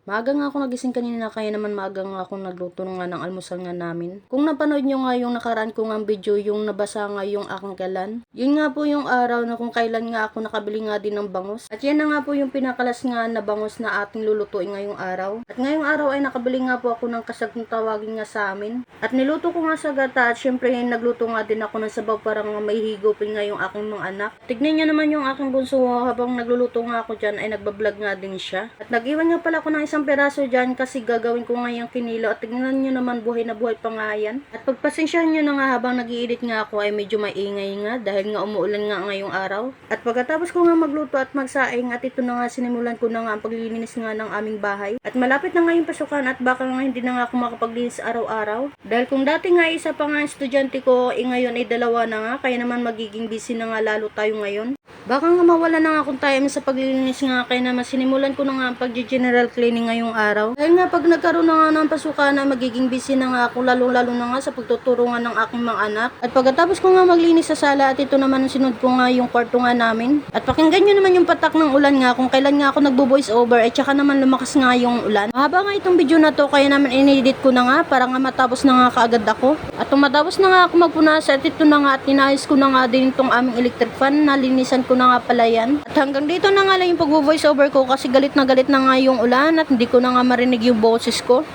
Maaga nga ako nagising kanina kaya naman maaga nga ako nagluto nga ng almusal nga namin. Kung napanood nyo nga yung nakaraan ko nga video yung nabasa nga yung aking kalan. Yun nga po yung araw na kung kailan nga ako nakabili nga din ng bangus. At yan na nga po yung pinakalas nga na bangus na ating lulutuin ngayong araw. At ngayong araw ay nakabili nga po ako ng kasag na tawagin nga sa amin. At niluto ko nga sa gata at syempre nagluto nga din ako ng sabaw para nga may higupin nga yung aking mga anak. Tignan nyo naman yung aking bunso habang nagluluto nga ako dyan ay nagbablog nga din siya. At nag-iwan nga pala ako ng isang peraso dyan kasi gagawin ko nga yung kinilo at tignan nyo naman buhay na buhay pa nga yan. At pagpasensyahan nyo na nga habang nag-i-edit nga ako ay medyo maingay nga dahil nga umuulan nga ngayong araw. At pagkatapos ko nga magluto at magsaing at ito na nga sinimulan ko na nga ang paglilinis nga ng aming bahay. At malapit na nga yung pasukan at baka nga hindi na nga ako makapaglinis araw-araw. Dahil kung dati nga isa pa nga estudyante ko ngayon ay dalawa na nga kaya naman magiging busy na nga lalo tayo ngayon. Baka nga mawala na nga akong time sa paglilinis nga kaya naman sinimulan ko na nga ang pag-general cleaning ngayong araw. Dahil nga pag nagkaroon na nga ng pasukan na magiging busy na nga ako lalo-lalo na nga sa pagtuturo nga ng aking mga anak. At pagkatapos ko nga maglinis sa sala at ito naman ang sinod ko nga yung kwarto nga namin. At pakinggan nyo naman yung patak ng ulan nga kung kailan nga ako nagbo-voice over at saka naman lumakas nga yung ulan. Mahaba nga itong video na to kaya naman inedit ko na nga para nga matapos na nga kaagad ako. At matapos na nga ako magpunas at ito na nga at inayos ko na nga din itong aming electric fan na linisan ko na nga pala yan. At hanggang dito na nga lang yung pag-voice over ko kasi galit na nga yung ulan at hindi ko na nga marinig yung boses ko.